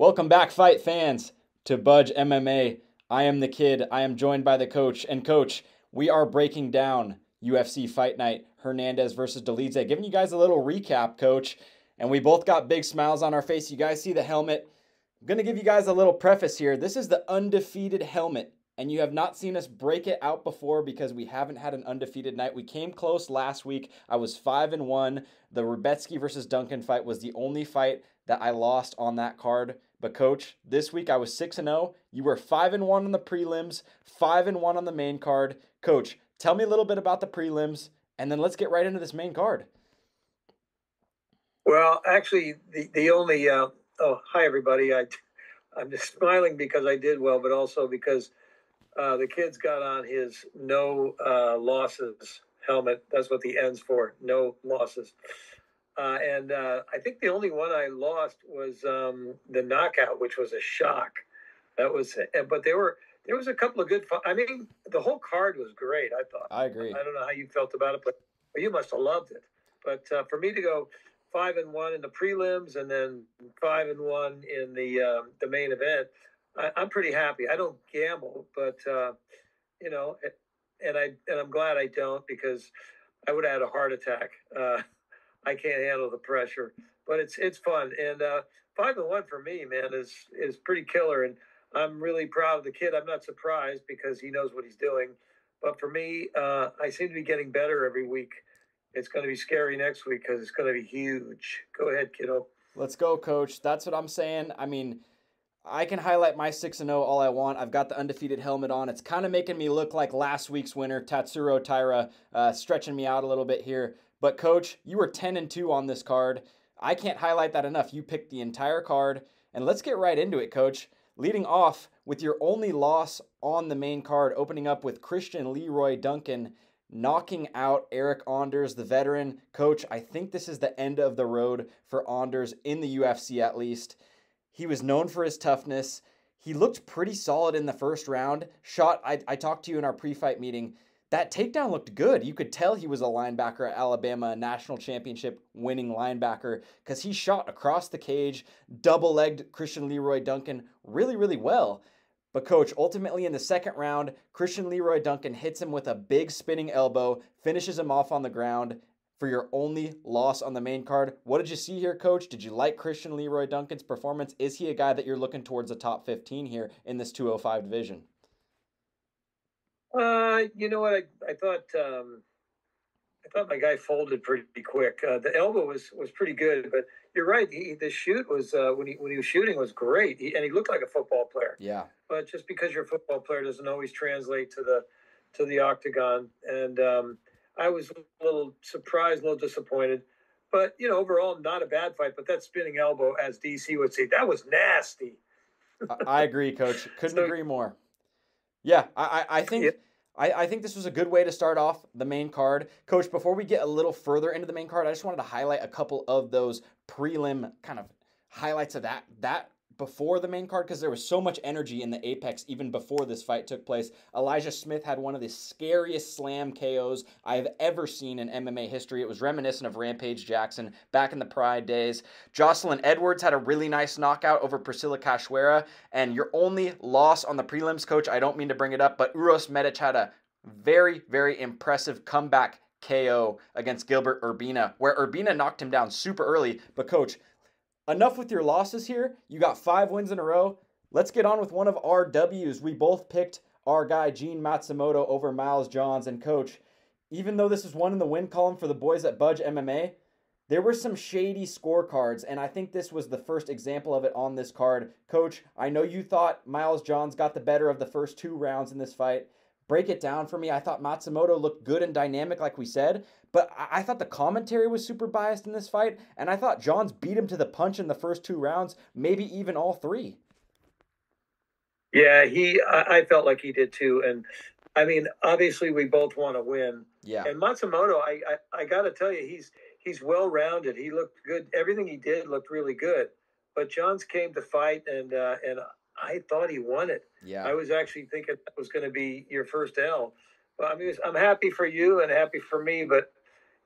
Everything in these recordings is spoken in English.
Welcome back, fight fans, to Budge MMA. I am the kid. I am joined by the coach. And coach, we are breaking down UFC Fight Night, Hernandez versus Dolidze. Giving you guys a little recap, coach. And we both got big smiles on our face. You guys see the helmet. I'm going to give you guys a little preface here. This is the undefeated helmet. And you have not seen us break it out before because we haven't had an undefeated night. We came close last week. I was 5-1. The Rubetsky versus Duncan fight was the only fight that I lost on that card. But coach, this week I was 6-0. You were 5-1 on the prelims, 5-1 on the main card. Coach, tell me a little bit about the prelims, and then let's get right into this main card. Well, actually, the only hi everybody. I'm just smiling because I did well, but also because the kid's got on his no losses helmet. That's what the N's for, no losses. And I think the only one I lost was the knockout, which was a shock. That was, but there was a couple of good. I mean, the whole card was great. I thought. I agree. I don't know how you felt about it, but you must have loved it. But for me to go 5-1 in the prelims and then 5-1 in the main event, I'm pretty happy. I don't gamble, but and I'm glad I don't because I would have had a heart attack. I can't handle the pressure, but it's fun. And 5-1 for me, man, is pretty killer. And I'm really proud of the kid. I'm not surprised because he knows what he's doing. But for me, I seem to be getting better every week. It's going to be scary next week because it's going to be huge. Go ahead, kiddo. Let's go, coach. That's what I'm saying. I mean, I can highlight my 6-0 all I want. I've got the undefeated helmet on. It's kind of making me look like last week's winner, Tatsuro Taira, stretching me out a little bit here. But, coach, you were 10-2 on this card. I can't highlight that enough. You picked the entire card. And let's get right into it, coach. Leading off with your only loss on the main card, opening up with Christian Leroy Duncan knocking out Eric Anders, the veteran. Coach, I think this is the end of the road for Anders in the UFC at least. He was known for his toughness. He looked pretty solid in the first round. I talked to you in our pre-fight meeting. That takedown looked good. You could tell he was a linebacker at Alabama, a national championship winning linebacker, because he shot across the cage, double-legged Christian Leroy Duncan really, really well. But coach, ultimately in the second round, Christian Leroy Duncan hits him with a big spinning elbow, finishes him off on the ground for your only loss on the main card. What did you see here, coach? Did you like Christian Leroy Duncan's performance? Is he a guy that you're looking towards the top 15 here in this 205 division? You know what? I thought my guy folded pretty quick. The elbow was pretty good, but you're right. The shoot was when he was shooting was great, and he looked like a football player. Yeah. But just because you're a football player doesn't always translate to the octagon. And I was a little surprised, a little disappointed. But overall, not a bad fight. But that spinning elbow, as DC would say, that was nasty. I agree, coach. Couldn't agree more. Yeah, I think. Yeah. I think this was a good way to start off the main card. Coach, before we get a little further into the main card, I just wanted to highlight a couple of those prelim kind of highlights of that before the main card, because there was so much energy in the apex even before this fight took place. Elijah Smith had one of the scariest slam KOs I've ever seen in MMA history. It was reminiscent of Rampage Jackson back in the Pride days. Jocelyn Edwards had a really nice knockout over Priscilla Cachoeira. And your only loss on the prelims, coach, I don't mean to bring it up, but Uros Medic had a very, very impressive comeback KO against Gilbert Urbina, where Urbina knocked him down super early. But coach, enough with your losses here. You got 5 wins in a row. Let's get on with one of our W's. We both picked our guy, Gene Matsumoto, over Miles Johns. And coach, even though this is one in the win column for the boys at Budge MMA, there were some shady scorecards, and I think this was the first example of it on this card. Coach, I know you thought Miles Johns got the better of the first 2 rounds in this fight. Break it down for me. I thought Matsumoto looked good and dynamic like we said, but I thought the commentary was super biased in this fight, and I thought Johns beat him to the punch in the first 2 rounds, maybe even all 3. Yeah, I felt like he did too, and I mean, obviously we both want to win. Yeah. And Matsumoto, I got to tell you, he's well-rounded. He looked good. Everything he did looked really good, but Johns came to fight, and I thought he won it. Yeah. I was actually thinking that was going to be your first L. Well, I mean, I'm happy for you and happy for me, but,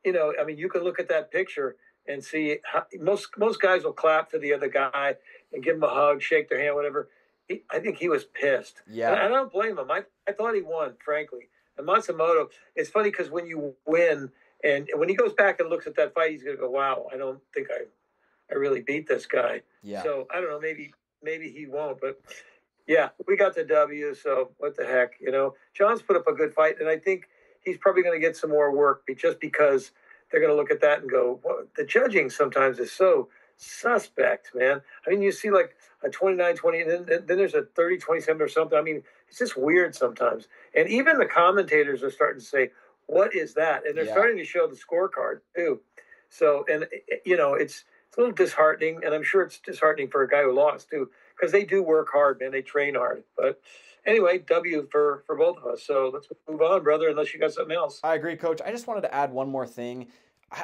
I mean, you can look at that picture. and see how, most guys will clap to the other guy and give him a hug, shake their hand, whatever. I think he was pissed. Yeah. And I don't blame him. I thought he won, frankly. And Matsumoto, it's funny because when you win, and when he goes back and looks at that fight, he's going to go, wow, I don't think I really beat this guy. Yeah. So I don't know, maybe he won't. But yeah, we got the W, so what the heck, you know. John's put up a good fight, and I think he's probably going to get some more work just because they're going to look at that and go, well, the judging sometimes is so suspect, man. I mean, you see like a 29-20, and then there's a 30-27 or something. I mean, it's just weird sometimes. And even the commentators are starting to say, what is that? And they're starting to show the scorecard too. So, and you know, it's a little disheartening, and I'm sure it's disheartening for a guy who lost too, because they do work hard, man. They train hard. But anyway, W for both of us. So let's move on, brother, unless you got something else. I agree, Coach. I just wanted to add one more thing.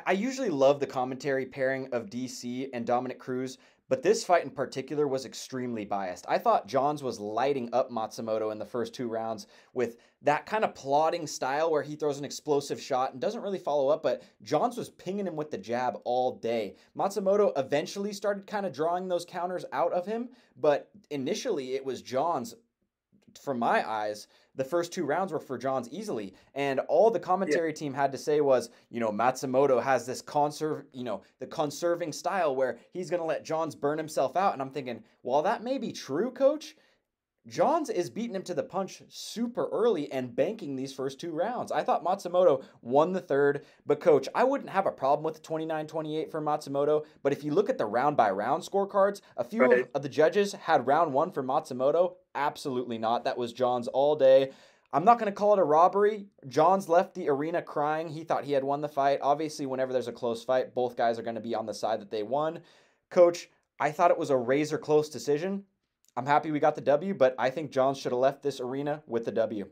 I usually love the commentary pairing of DC and Dominic Cruz, but this fight in particular was extremely biased. I thought Johns was lighting up Matsumoto in the first 2 rounds with that kind of plodding style where he throws an explosive shot and doesn't really follow up, but Johns was pinging him with the jab all day. Matsumoto eventually started kind of drawing those counters out of him, but initially it was Johns. From my eyes, the first 2 rounds were for Johns easily. And all the commentary team had to say was, you know, Matsumoto has this the conserving style where he's going to let Johns burn himself out. And I'm thinking, while that may be true, Coach, Johns is beating him to the punch super early and banking these first 2 rounds. I thought Matsumoto won the third, but Coach, I wouldn't have a problem with the 29-28 for Matsumoto, but if you look at the round-by-round scorecards, a few of the judges had round 1 for Matsumoto. Absolutely not. That was Johns all day. I'm not going to call it a robbery. Johns left the arena crying. He thought he had won the fight. Obviously, whenever there's a close fight, both guys are going to be on the side that they won. Coach, I thought it was a razor-close decision. I'm happy we got the W, but I think Johns should have left this arena with the W.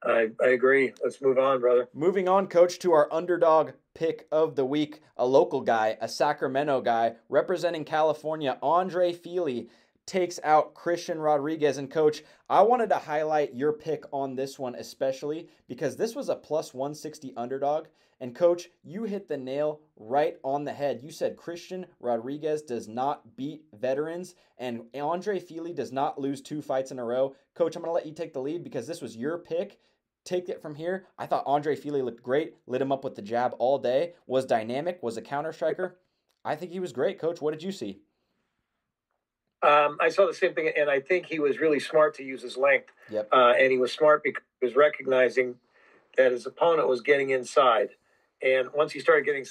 I agree. Let's move on, brother. Moving on, Coach, to our underdog pick of the week, a local guy, a Sacramento guy, representing California, Andre Fili takes out Christian Rodriguez. And Coach, I wanted to highlight your pick on this one especially because this was a plus 160 underdog. And Coach, you hit the nail right on the head. You said Christian Rodriguez does not beat veterans and Andre Fili does not lose 2 fights in a row. Coach, I'm going to let you take the lead because this was your pick. Take it from here. I thought Andre Fili looked great, lit him up with the jab all day, was dynamic, was a counter striker. I think he was great, Coach. What did you see? I saw the same thing, and I think he was really smart to use his length. Yep. And he was smart because he was recognizing that his opponent was getting inside. And once he started getting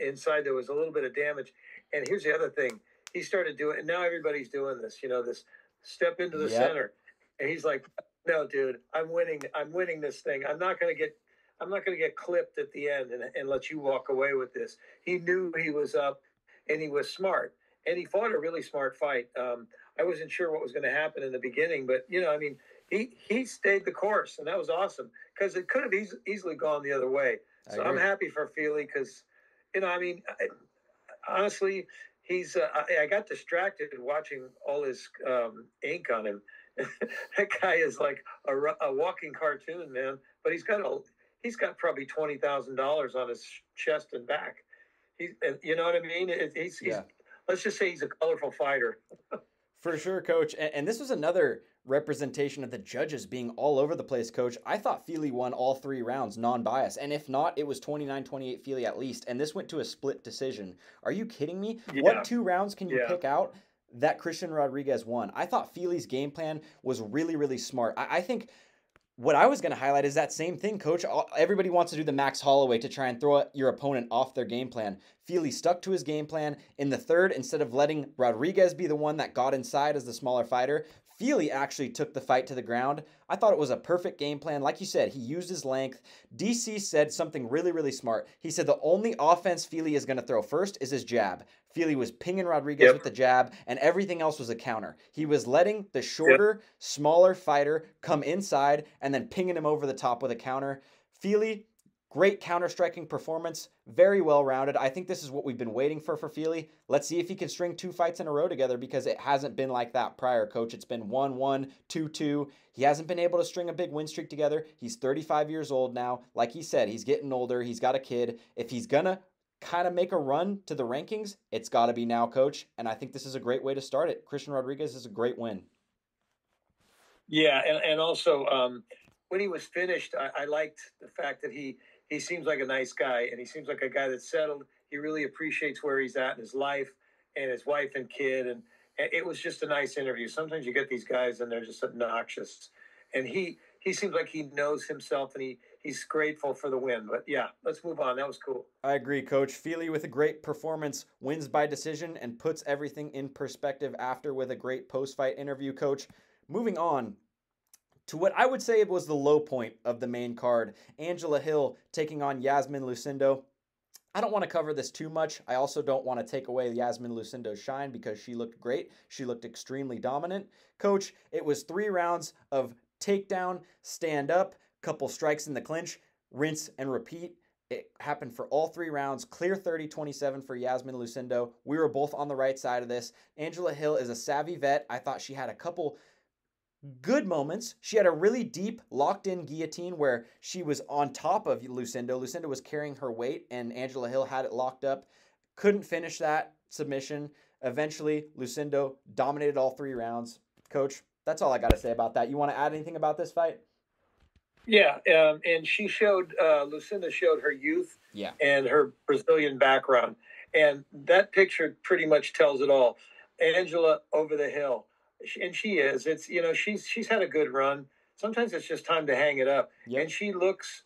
inside, there was a little bit of damage. And here's the other thing. He started doing, and now everybody's doing this, you know, this step into the center. And he's like, no, dude, I'm winning this thing. I'm not going to get clipped at the end and let you walk away with this. He knew he was up and he was smart. And he fought a really smart fight. I wasn't sure what was going to happen in the beginning, but, you know, I mean, he stayed the course, and that was awesome because it could have easily gone the other way. So I'm happy for Fili because, you know, I mean, honestly, he's I got distracted watching all his ink on him. That guy is like a walking cartoon, man. But he's got probably $20,000 on his chest and back. You know what I mean? He's let's just say he's a colorful fighter. For sure, Coach. And this was another representation of the judges being all over the place, Coach. I thought Fili won all 3 rounds non-biased. And if not, it was 29-28 Fili at least. And this went to a split decision. Are you kidding me? Yeah. What 2 rounds can you pick out that Christian Rodriguez won? I thought Fili's game plan was really, really smart. I think what I was going to highlight is that same thing, Coach. Everybody wants to do the Max Holloway to try and throw your opponent off their game plan. Fili stuck to his game plan. In the third, instead of letting Rodriguez be the one that got inside as the smaller fighter, Fili actually took the fight to the ground. I thought it was a perfect game plan. Like you said, he used his length. DC said something really, really smart. He said the only offense Fili is going to throw first is his jab. Fili was pinging Rodriguez with the jab, and everything else was a counter. He was letting the shorter, smaller fighter come inside and then pinging him over the top with a counter. Fili, Great counter-striking performance, very well-rounded. I think this is what we've been waiting for Fili. Let's see if he can string 2 fights in a row together, because it hasn't been like that prior, Coach. It's been 1-1, 2-2. He hasn't been able to string a big win streak together. He's 35 years old now. Like he said, he's getting older. He's got a kid. If he's going to kind of make a run to the rankings, it's got to be now, Coach. And I think this is a great way to start it. Christian Rodriguez is a great win. Yeah, and also when he was finished, I liked the fact that he seems like a nice guy, and he seems like a guy that's settled. He really appreciates where he's at in his life and his wife and kid, and it was just a nice interview. Sometimes you get these guys and they're just obnoxious, and he seems like he knows himself, and he's grateful for the win. But yeah, let's move on. That was cool. I agree, Coach. Fili with a great performance, wins by decision, and puts everything in perspective after with a great post-fight interview, Coach. Moving on to what I would say was the low point of the main card, Angela Hill taking on Yasmin Lucindo. I don't want to cover this too much. I also don't want to take away Yasmin Lucindo's shine, because she looked great. She looked extremely dominant. Coach, it was 3 rounds of takedown, stand up, couple strikes in the clinch, rinse and repeat. It happened for all 3 rounds. Clear 30-27 for Yasmin Lucindo. We were both on the right side of this. Angela Hill is a savvy vet. I thought she had a couple good moments. She had a really deep, locked-in guillotine where she was on top of Lucindo. Lucindo was carrying her weight, and Angela Hill had it locked up. Couldn't finish that submission. Eventually, Lucindo dominated all 3 rounds. Coach, that's all I got to say about that. You want to add anything about this fight? Yeah, and she showed, Lucinda showed her youth and her Brazilian background. And that picture pretty much tells it all. Angela over the hill. And she is. It's, she's had a good run. Sometimes it's just time to hang it up. Yep. And she looks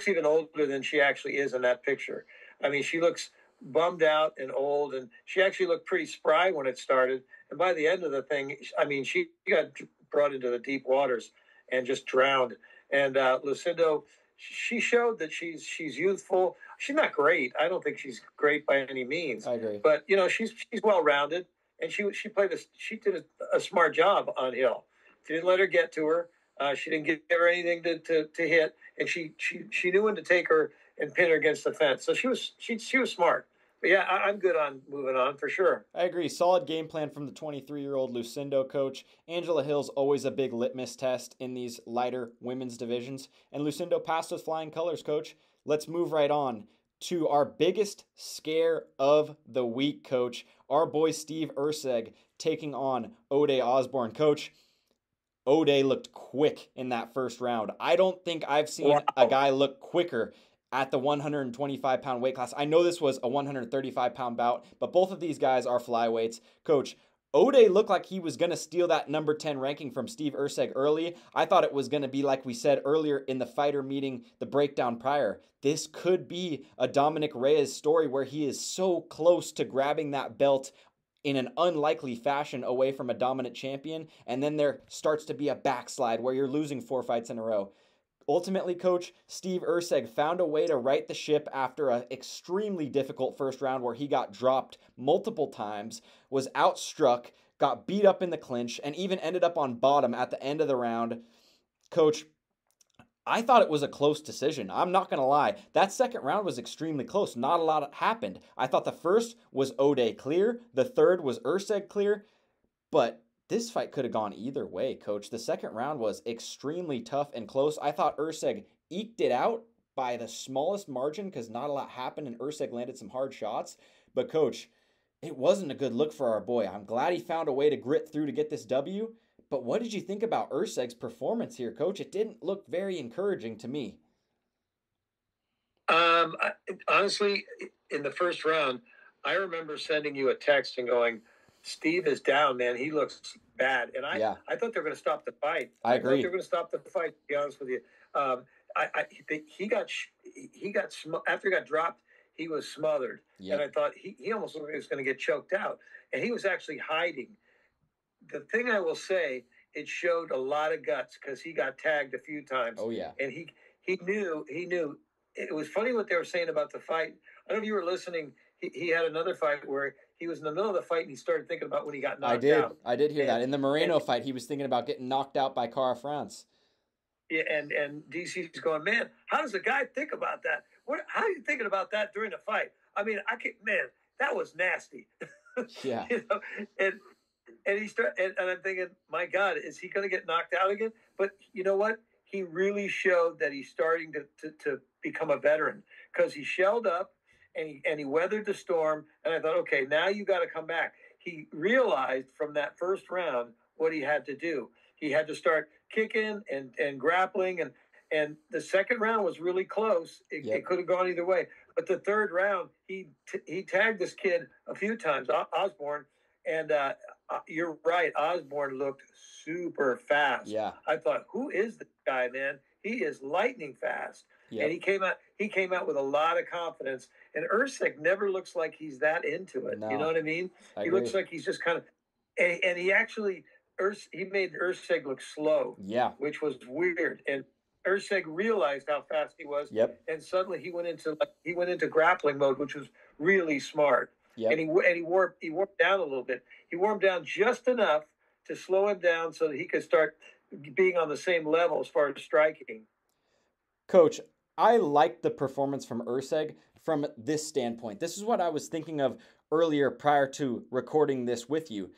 even older than she actually is in that picture. I mean, she looks bummed out and old, and she actually looked pretty spry when it started. And by the end of the thing, I mean, she got brought into the deep waters and just drowned. And Lucindo, she showed that she's youthful. She's not great. I don't think she's great by any means. I agree. But she's well rounded. And she did a smart job on Hill. She didn't let her get to her. She didn't give her anything to hit, and she knew when to take her and pin her against the fence. So she was smart. But yeah, I'm good on moving on for sure. I agree. Solid game plan from the 23-year-old Lucindo, Coach. Angela Hill's always a big litmus test in these lighter women's divisions, and Lucindo passed with flying colors, Coach. Let's move right on to our biggest scare of the week, Coach. Our boy Steve Erceg taking on Ode Osborne. Coach, Ode looked quick in that first round. I don't think I've seen a guy look quicker at the 125-pound weight class. I know this was a 135-pound bout, but both of these guys are flyweights. Coach, Ode looked like he was going to steal that number 10 ranking from Steve Erceg early. I thought it was going to be like we said earlier in the fighter meeting, the breakdown prior. This could be a Dominic Reyes story where he is so close to grabbing that belt in an unlikely fashion away from a dominant champion, and then there starts to be a backslide where you're losing 4 fights in a row. Ultimately, Coach, Steve Erceg found a way to right the ship after an extremely difficult first round where he got dropped multiple times, was outstruck, got beat up in the clinch, and even ended up on bottom at the end of the round. Coach, I thought it was a close decision. I'm not going to lie. That second round was extremely close. Not a lot happened. I thought the first was Ode clear. The third was Erceg clear. But this fight could have gone either way, Coach. The second round was extremely tough and close. I thought Erceg eked it out by the smallest margin because not a lot happened and Erceg landed some hard shots. But, Coach, it wasn't a good look for our boy. I'm glad he found a way to grit through to get this W. But what did you think about Erceg's performance here, Coach? It didn't look very encouraging to me. Honestly, in the first round, I remember sending you a text and going, Steve is down, man. He looks bad. And I thought they were going to stop the fight. I agree. Thought they were going to stop the fight, to be honest with you. After he got dropped, he was smothered. Yep. And I thought he almost looked like he was going to get choked out. And he was actually hiding. The thing I will say, it showed a lot of guts because he got tagged a few times. Oh, yeah. And he knew. It was funny what they were saying about the fight. I don't know if you were listening. He had another fight where he was in the middle of the fight and he started thinking about when he got knocked out. I did hear that. In the Moreno fight, he was thinking about getting knocked out by Cara France. Yeah, and DC's going, man, how does a guy think about that? How are you thinking about that during a fight? I mean, man, that was nasty. Yeah. And I'm thinking, my God, is he going to get knocked out again? But you know what? He really showed that he's starting to become a veteran, because he shelled up and he weathered the storm. And I thought, okay, now you got to come back. He realized from that first round what he had to do. He had to start kicking and grappling, and the second round was really close. It could have gone either way. But the third round, he tagged this kid a few times, Osborne, and you're right. Osborne looked super fast. Yeah. I thought, who is this guy, man? He is lightning fast. Yep. And he came out with a lot of confidence. And Usyk never looks like he's that into it. No, you know what I mean? He looks like he's just kind of, and he actually, he made Usyk look slow. Yeah. Which was weird. And Usyk realized how fast he was. Yep. And suddenly he went into grappling mode, which was really smart. Yep. And he warmed down a little bit. He warmed down just enough to slow him down so that he could start being on the same level as far as striking. Coach, I liked the performance from Usyk from this standpoint. This is what I was thinking of earlier prior to recording this with you.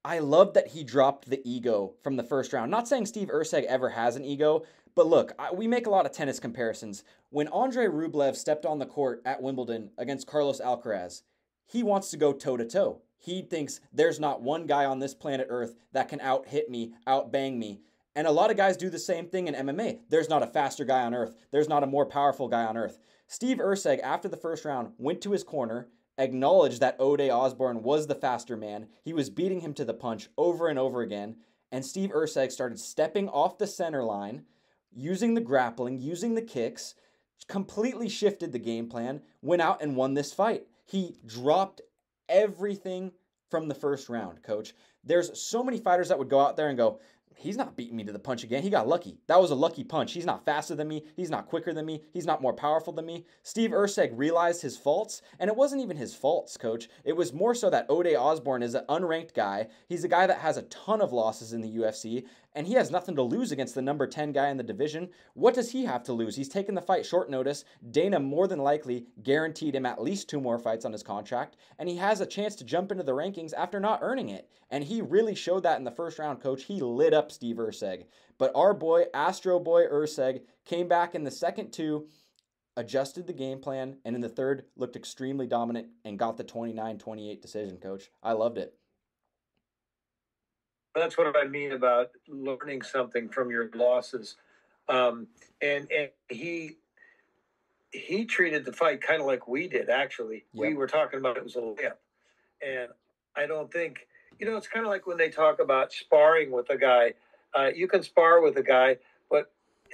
I love that he dropped the ego from the first round. Not saying Steve Usyk ever has an ego, but look, we make a lot of tennis comparisons. When Andrei Rublev stepped on the court at Wimbledon against Carlos Alcaraz, he wants to go toe-to-toe. He thinks there's not one guy on this planet Earth that can out-hit me, out-bang me. And a lot of guys do the same thing in MMA. There's not a faster guy on earth. There's not a more powerful guy on earth. Steve Usyk, after the first round, went to his corner, acknowledged that Ode Osborne was the faster man. He was beating him to the punch over and over again. And Steve Usyk started stepping off the center line, using the grappling, using the kicks, completely shifted the game plan, went out and won this fight. He dropped everything from the first round, Coach. There's so many fighters that would go out there and go, he's not beating me to the punch again. He got lucky. That was a lucky punch. He's not faster than me. He's not quicker than me. He's not more powerful than me. Steve Usyk realized his faults, and it wasn't even his faults, Coach. It was more so that Ode Osborne is an unranked guy. He's a guy that has a ton of losses in the UFC, and he has nothing to lose against the number 10 guy in the division. What does he have to lose? He's taken the fight short notice. Dana more than likely guaranteed him at least 2 more fights on his contract, and he has a chance to jump into the rankings after not earning it. And he really showed that in the first round, Coach. He lit up Steve Usyk. But our boy, Astro Boy Usyk, came back in the second 2, adjusted the game plan, and in the third looked extremely dominant and got the 29-28 decision, Coach. I loved it. That's what I mean about learning something from your losses. And he treated the fight kind of like we did, actually. Yep. We were talking about it was a layup. And I don't think, it's kind of like when they talk about sparring with a guy. You can spar with a guy,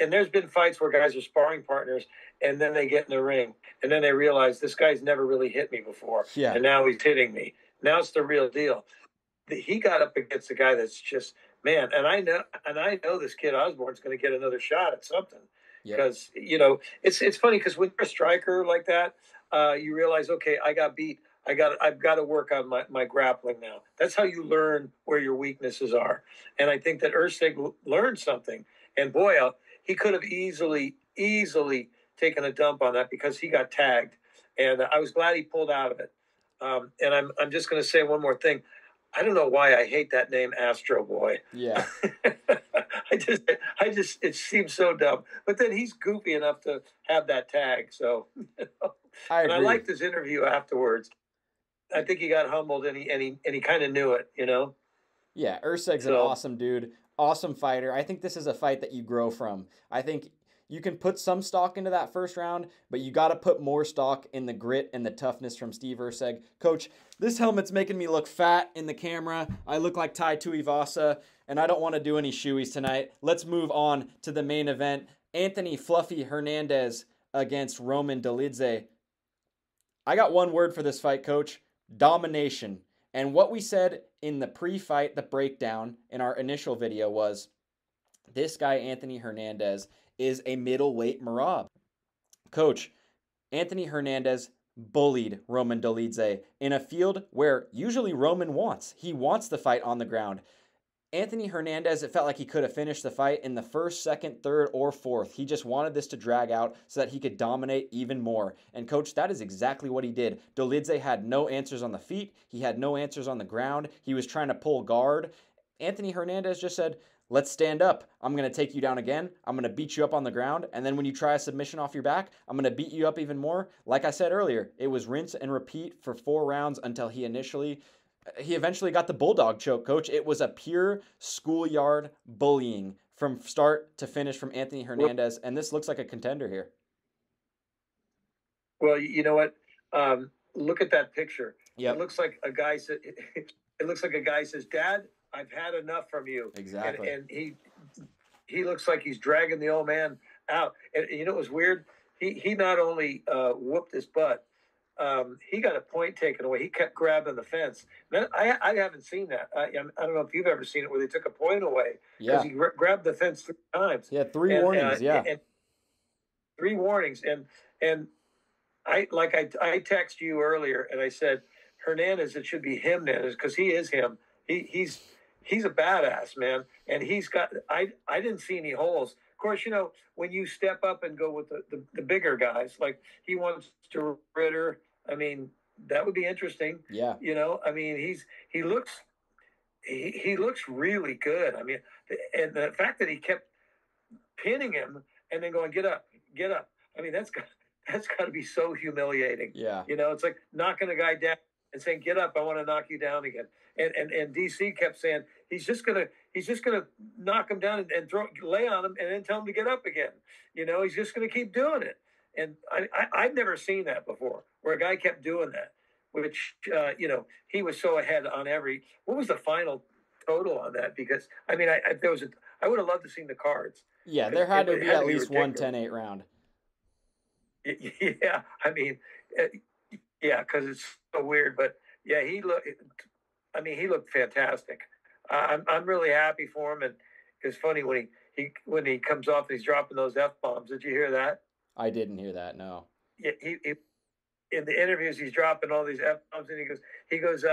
and there's been fights where guys are sparring partners, and then they get in the ring, and then they realize this guy's never really hit me before. Yeah. And now he's hitting me. Now it's the real deal. He got up against a guy that's just, man, and I know this kid Osborne's going to get another shot at something. Because, it's funny because when you're a striker like that, you realize, okay, I got beat. I've got to work on my grappling now. That's how you learn where your weaknesses are. And I think that Usyk learned something. And boy, he could have easily taken a dump on that because he got tagged. And I was glad he pulled out of it. And I'm just going to say one more thing. I don't know why I hate that name, Astro Boy. Yeah. I just, it seems so dumb. But then he's goofy enough to have that tag. So, I agree. And I liked his interview afterwards. I think he got humbled and he kind of knew it, Yeah, Usyk's an awesome dude, awesome fighter. I think this is a fight that you grow from. I think you can put some stock into that first round, but you got to put more stock in the grit and the toughness from Steve Usyk. Coach, this helmet's making me look fat in the camera. I look like Tai Tuivasa, and I don't want to do any shoeies tonight. Let's move on to the main event. Anthony Fluffy Hernandez against Roman Dolidze. I got one word for this fight, Coach. Domination. And what we said in the pre-fight, the breakdown in our initial video was this guy, Anthony Hernandez, is a middleweight Marab. Coach, Anthony Hernandez bullied Roman Dolidze in a field where usually Roman wants. He wants the fight on the ground. Anthony Hernandez, it felt like he could have finished the fight in the first, second, third, or fourth. He just wanted this to drag out so that he could dominate even more. And coach, that is exactly what he did. Dolidze had no answers on the feet. He had no answers on the ground. He was trying to pull guard. Anthony Hernandez just said, let's stand up. I'm going to take you down again. I'm going to beat you up on the ground. And then when you try a submission off your back, I'm going to beat you up even more. Like I said earlier, it was rinse and repeat for 4 rounds until he eventually got the bulldog choke, coach. It was a pure schoolyard bullying from start to finish from Anthony Hernandez, and this looks like a contender here. Well, you know what? Look at that picture. Yep. It looks like a guy said. It looks like a guy says, "Dad, I've had enough from you." Exactly. And he looks like he's dragging the old man out. And you know, it was weird. He not only whooped his butt. He got a point taken away. He kept grabbing the fence. I haven't seen that. I don't know if you've ever seen it where they took a point away because he grabbed the fence 3 times. Yeah, 3 warnings. And 3 warnings. And I text you earlier and I said, Hernandez, it should be Hernandez because he is him. He's a badass, man. And he's got. I didn't see any holes. Of course, you know, when you step up and go with the bigger guys, like he wants to Ritter, I mean, that would be interesting. Yeah. You know, I mean, he looks really good. I mean, and the fact that he kept pinning him and then going, get up. I mean, that's got to be so humiliating. Yeah. You know, it's like knocking a guy down and saying, get up, I want to knock you down again. And DC kept saying he's just gonna knock him down and lay on him and then tell him to get up again. You know, he's just gonna keep doing it. And I've never seen that before, where a guy kept doing that. Which you know, he was so ahead on every. What was the final total on that? Because I mean, I would have loved to seen the cards. Yeah, there had to be at least one 10-8 round. Yeah, I mean, yeah, because it's so weird, but yeah, he looked fantastic. I'm really happy for him, and it's funny when he comes off and he's dropping those F-bombs. Did you hear that? I didn't hear that. No. Yeah, he in the interviews he's dropping all these F-bombs, and he goes.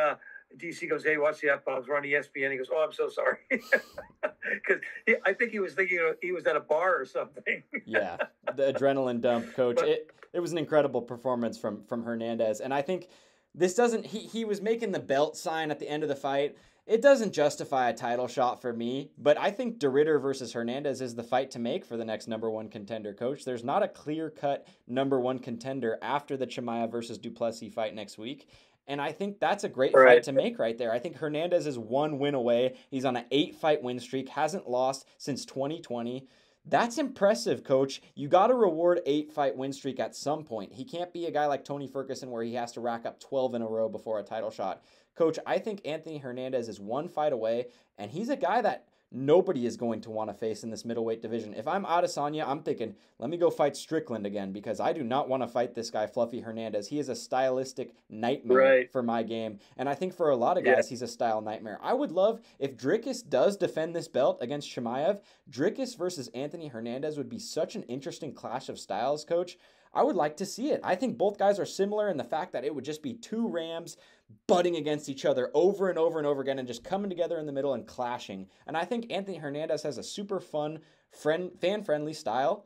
DC goes, hey, watch the F-bombs. We're on ESPN. He goes, oh, I'm so sorry, because I think he was thinking he was at a bar or something. Yeah, the adrenaline dump, coach. But it was an incredible performance from Hernandez, and I think this doesn't. He was making the belt sign at the end of the fight. It doesn't justify a title shot for me, but I think DeRitter versus Hernandez is the fight to make for the next #1 contender, coach. There's not a clear-cut #1 contender after the Chimaev versus Duplessis fight next week. And I think that's a great fight to make right there. I think Hernandez is 1 win away. He's on an 8-fight win streak, hasn't lost since 2020. That's impressive, coach. You got to reward 8-fight win streak at some point. He can't be a guy like Tony Ferguson where he has to rack up 12 in a row before a title shot. Coach, I think Anthony Hernandez is 1 fight away, and he's a guy that nobody is going to want to face in this middleweight division. If I'm Adesanya, I'm thinking, let me go fight Strickland again because I do not want to fight this guy, Fluffy Hernandez. He is a stylistic nightmare for my game. And I think for a lot of guys, he's a style nightmare. I would love, if Dricus does defend this belt against Chimaev, Dricus versus Anthony Hernandez would be such an interesting clash of styles, coach. I would like to see it. I think both guys are similar in the fact that it would just be 2 Rams butting against each other over and over and over again and just coming together in the middle and clashing. And I think Anthony Hernandez has a super fun, fan-friendly style.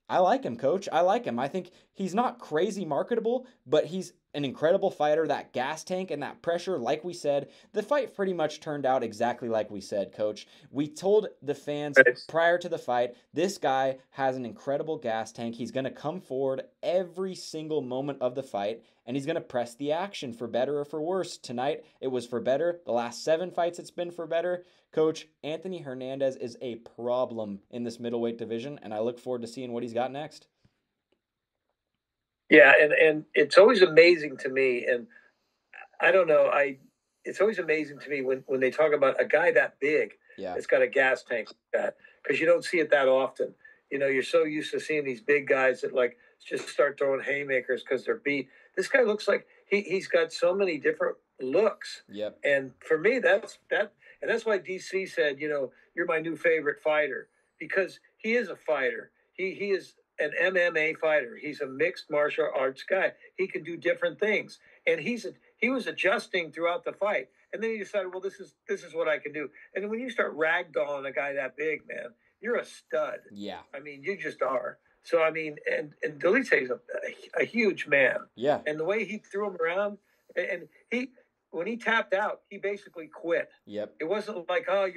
I like him, coach. I like him. I think he's not crazy marketable, but he's an incredible fighter. That gas tank and that pressure, like we said, the fight pretty much turned out exactly like we said, coach. We told the fans prior to the fight, this guy has an incredible gas tank. He's going to come forward every single moment of the fight, and he's going to press the action for better or for worse. Tonight, it was for better. The last 7 fights, it's been for better. Coach, Anthony Hernandez is a problem in this middleweight division, and I look forward to seeing what he's got next. Yeah, and it's always amazing to me, and I don't know, it's always amazing to me when they talk about a guy that big that's got a gas tank like that, because you don't see it that often. You know, you're so used to seeing these big guys that like just start throwing haymakers because they're beat. This guy looks like he's got so many different looks. Yep. And for me, that's why DC said, you know, you're my new favorite fighter, because he is a fighter. He is an MMA fighter. He's a mixed martial arts guy. He can do different things, and he's he was adjusting throughout the fight. And then he decided, well, this is what I can do. And then when you start ragdolling a guy that big, man, you're a stud. Yeah. I mean, you just are. So, I mean, and Dolidze is a huge man. Yeah. And the way he threw him around, and when he tapped out, he basically quit. Yep. It wasn't like, oh,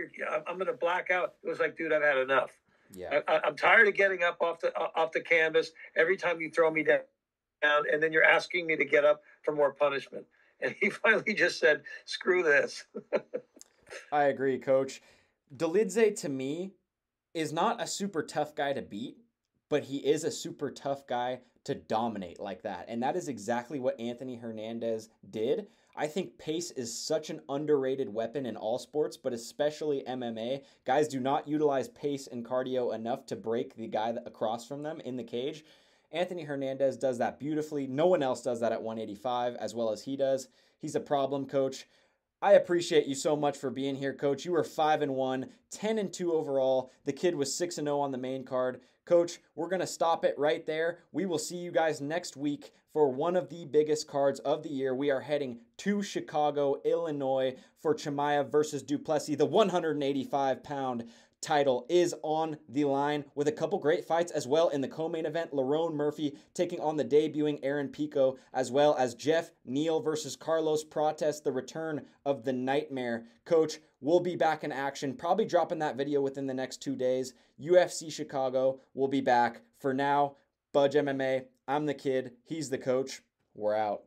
I'm going to black out. It was like, dude, I've had enough. Yeah. I'm tired of getting up off the canvas every time you throw me down, and then you're asking me to get up for more punishment. And he finally just said, screw this. I agree, Coach. Dolidze, to me, is not a super tough guy to beat, but he is a super tough guy to dominate like that. And that is exactly what Anthony Hernandez did. I think pace is such an underrated weapon in all sports, but especially MMA. Guys do not utilize pace and cardio enough to break the guy across from them in the cage. Anthony Hernandez does that beautifully. No one else does that at 185 as well as he does. He's a problem, Coach. I appreciate you so much for being here, Coach. You were 5-1, 10-2 overall. The kid was 6-0 on the main card. Coach, we're going to stop it right there. We will see you guys next week for one of the biggest cards of the year. We are heading to Chicago, Illinois for Chimaev versus Duplessis. The 185-pound title is on the line with a couple great fights as well in the co-main event. Lerone Murphy taking on the debuting Aaron Pico, as well as Jeff Neal versus Carlos Prates, the return of the Nightmare. Coach, we'll be back in action, probably dropping that video within the next 2 days. UFC Chicago will be back. For now, Budge MMA, I'm the kid, he's the coach. We're out.